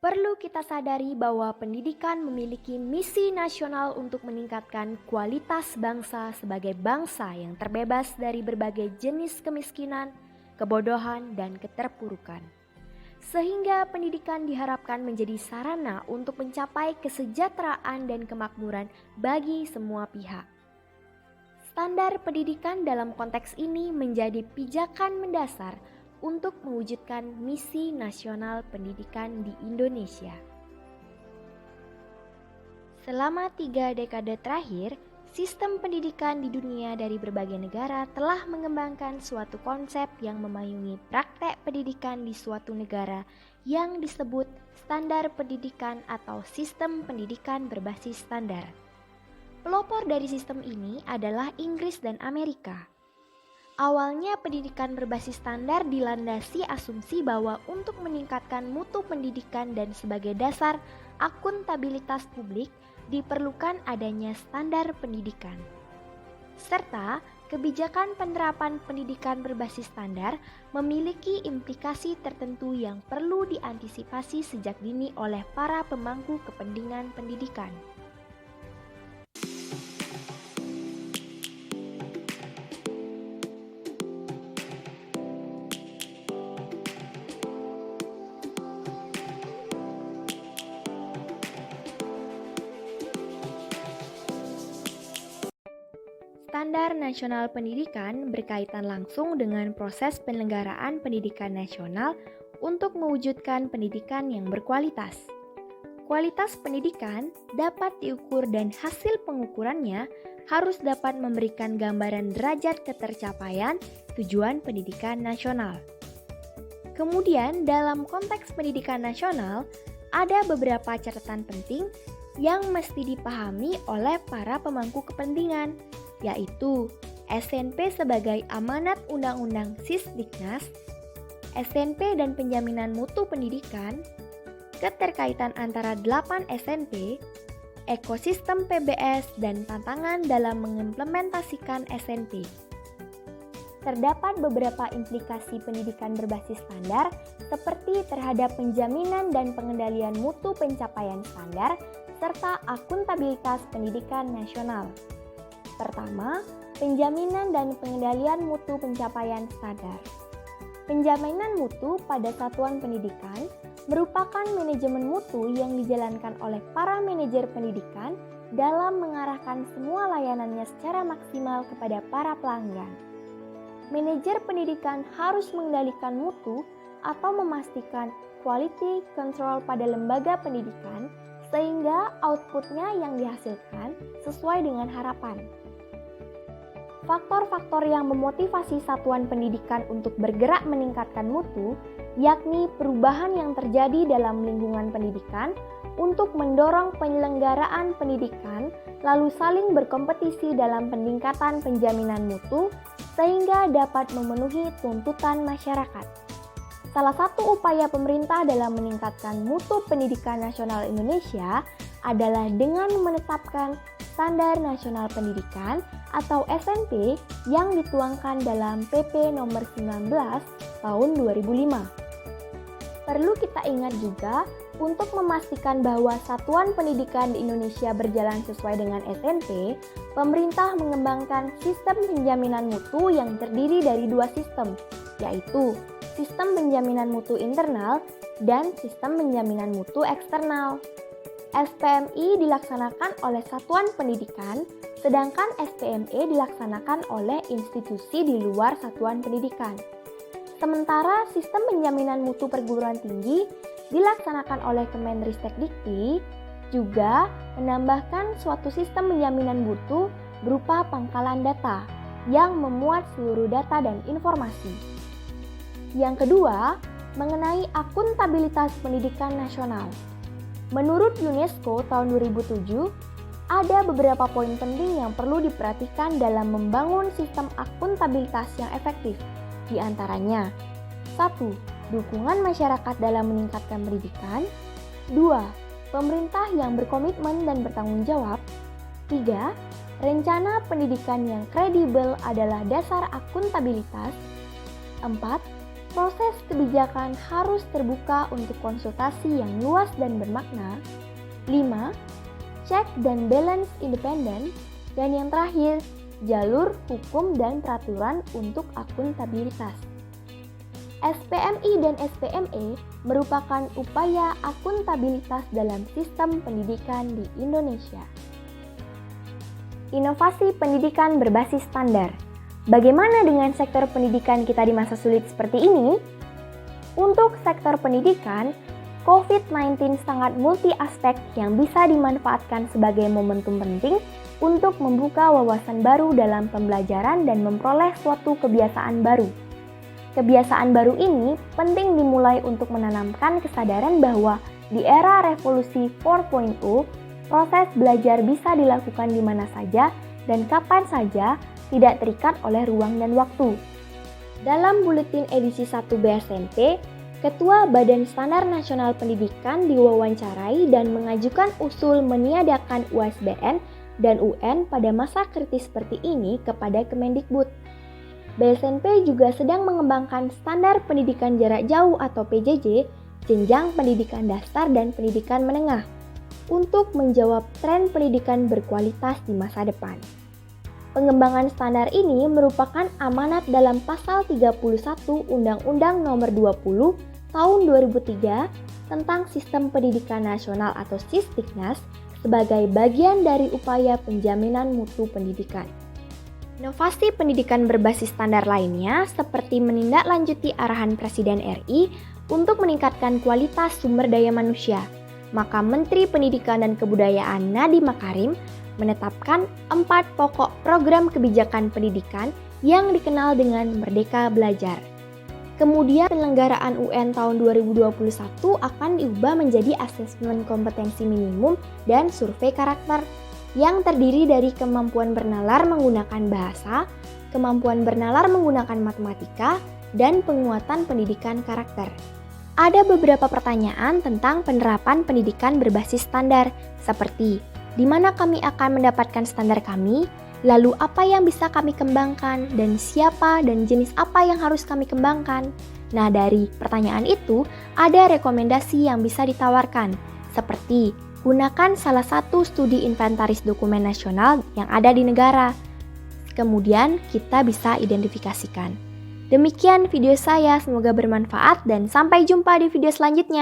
Perlu kita sadari bahwa pendidikan memiliki misi nasional untuk meningkatkan kualitas bangsa sebagai bangsa yang terbebas dari berbagai jenis kemiskinan, kebodohan, dan keterpurukan. Sehingga pendidikan diharapkan menjadi sarana untuk mencapai kesejahteraan dan kemakmuran bagi semua pihak. Standar pendidikan dalam konteks ini menjadi pijakan mendasar untuk mewujudkan misi nasional pendidikan di Indonesia. Selama 3 dekade terakhir, sistem pendidikan di dunia dari berbagai negara telah mengembangkan suatu konsep yang memayungi praktek pendidikan di suatu negara yang disebut standar pendidikan atau sistem pendidikan berbasis standar. Pelopor dari sistem ini adalah Inggris dan Amerika. Awalnya pendidikan berbasis standar dilandasi asumsi bahwa untuk meningkatkan mutu pendidikan dan sebagai dasar akuntabilitas publik diperlukan adanya standar pendidikan. Serta kebijakan penerapan pendidikan berbasis standar memiliki implikasi tertentu yang perlu diantisipasi sejak dini oleh para pemangku kepentingan pendidikan. Standar Nasional Pendidikan berkaitan langsung dengan proses penyelenggaraan pendidikan nasional untuk mewujudkan pendidikan yang berkualitas. Kualitas pendidikan dapat diukur dan hasil pengukurannya harus dapat memberikan gambaran derajat ketercapaian tujuan pendidikan nasional. Kemudian dalam konteks pendidikan nasional, ada beberapa catatan penting yang mesti dipahami oleh para pemangku kepentingan, yaitu SNP sebagai amanat Undang-Undang Sisdiknas, SNP dan penjaminan mutu pendidikan, keterkaitan antara 8 SNP, ekosistem PBS dan tantangan dalam mengimplementasikan SNP. Terdapat beberapa implikasi pendidikan berbasis standar seperti terhadap penjaminan dan pengendalian mutu pencapaian standar serta akuntabilitas pendidikan nasional. Pertama, penjaminan dan pengendalian mutu pencapaian standar. Penjaminan mutu pada satuan pendidikan merupakan manajemen mutu yang dijalankan oleh para manajer pendidikan dalam mengarahkan semua layanannya secara maksimal kepada para pelanggan. Manajer pendidikan harus mengendalikan mutu atau memastikan quality control pada lembaga pendidikan sehingga outputnya yang dihasilkan sesuai dengan harapan. Faktor-faktor yang memotivasi satuan pendidikan untuk bergerak meningkatkan mutu, yakni perubahan yang terjadi dalam lingkungan pendidikan untuk mendorong penyelenggaraan pendidikan, lalu saling berkompetisi dalam peningkatan penjaminan mutu, sehingga dapat memenuhi tuntutan masyarakat. Salah satu upaya pemerintah dalam meningkatkan mutu pendidikan nasional Indonesia adalah dengan menetapkan Standar Nasional Pendidikan atau SNP yang dituangkan dalam PP nomor 19 tahun 2005. Perlu kita ingat juga untuk memastikan bahwa satuan pendidikan di Indonesia berjalan sesuai dengan SNP, pemerintah mengembangkan sistem penjaminan mutu yang terdiri dari 2 sistem, yaitu sistem penjaminan mutu internal dan sistem penjaminan mutu eksternal. SPMI dilaksanakan oleh satuan pendidikan, sedangkan SPME dilaksanakan oleh institusi di luar satuan pendidikan. Sementara sistem penjaminan mutu perguruan tinggi dilaksanakan oleh Kemendristekdikti, juga menambahkan suatu sistem penjaminan mutu berupa pangkalan data yang memuat seluruh data dan informasi. Yang kedua, mengenai akuntabilitas pendidikan nasional. Menurut UNESCO tahun 2007, ada beberapa poin penting yang perlu diperhatikan dalam membangun sistem akuntabilitas yang efektif. Di antaranya, 1. Dukungan masyarakat dalam meningkatkan pendidikan. 2. Pemerintah yang berkomitmen dan bertanggung jawab. 3. Rencana pendidikan yang kredibel adalah dasar akuntabilitas. 4. Proses kebijakan harus terbuka untuk konsultasi yang luas dan bermakna. 5. Check dan balance independen. Dan yang terakhir, jalur hukum dan peraturan untuk akuntabilitas. SPMI dan SPME merupakan upaya akuntabilitas dalam sistem pendidikan di Indonesia. Inovasi pendidikan berbasis standar. Bagaimana dengan sektor pendidikan kita di masa sulit seperti ini? Untuk sektor pendidikan, COVID-19 sangat multi aspek yang bisa dimanfaatkan sebagai momentum penting untuk membuka wawasan baru dalam pembelajaran dan memperoleh suatu kebiasaan baru. Kebiasaan baru ini penting dimulai untuk menanamkan kesadaran bahwa di era revolusi 4.0, proses belajar bisa dilakukan di mana saja dan kapan saja, tidak terikat oleh ruang dan waktu. Dalam buletin edisi 1 BSMP, Ketua Badan Standar Nasional Pendidikan diwawancarai dan mengajukan usul meniadakan UASBN dan UN pada masa kritis seperti ini kepada Kemendikbud. BSMP juga sedang mengembangkan standar pendidikan jarak jauh atau PJJ, jenjang pendidikan dasar dan pendidikan menengah, untuk menjawab tren pendidikan berkualitas di masa depan. Pengembangan standar ini merupakan amanat dalam pasal 31 Undang-Undang Nomor 20 Tahun 2003 tentang Sistem Pendidikan Nasional atau Sisdiknas sebagai bagian dari upaya penjaminan mutu pendidikan. Inovasi pendidikan berbasis standar lainnya seperti menindaklanjuti arahan Presiden RI untuk meningkatkan kualitas sumber daya manusia. Maka Menteri Pendidikan dan Kebudayaan Nadiem Makarim menetapkan 4 pokok program kebijakan pendidikan yang dikenal dengan Merdeka Belajar. Kemudian penyelenggaraan UN tahun 2021 akan diubah menjadi asesmen kompetensi minimum dan survei karakter yang terdiri dari kemampuan bernalar menggunakan bahasa, kemampuan bernalar menggunakan matematika, dan penguatan pendidikan karakter. Ada beberapa pertanyaan tentang penerapan pendidikan berbasis standar, seperti di mana kami akan mendapatkan standar kami, lalu apa yang bisa kami kembangkan, dan siapa dan jenis apa yang harus kami kembangkan. Nah, dari pertanyaan itu, ada rekomendasi yang bisa ditawarkan, seperti gunakan salah satu studi inventaris dokumen nasional yang ada di negara. Kemudian kita bisa identifikasikan. Demikian video saya, semoga bermanfaat dan sampai jumpa di video selanjutnya.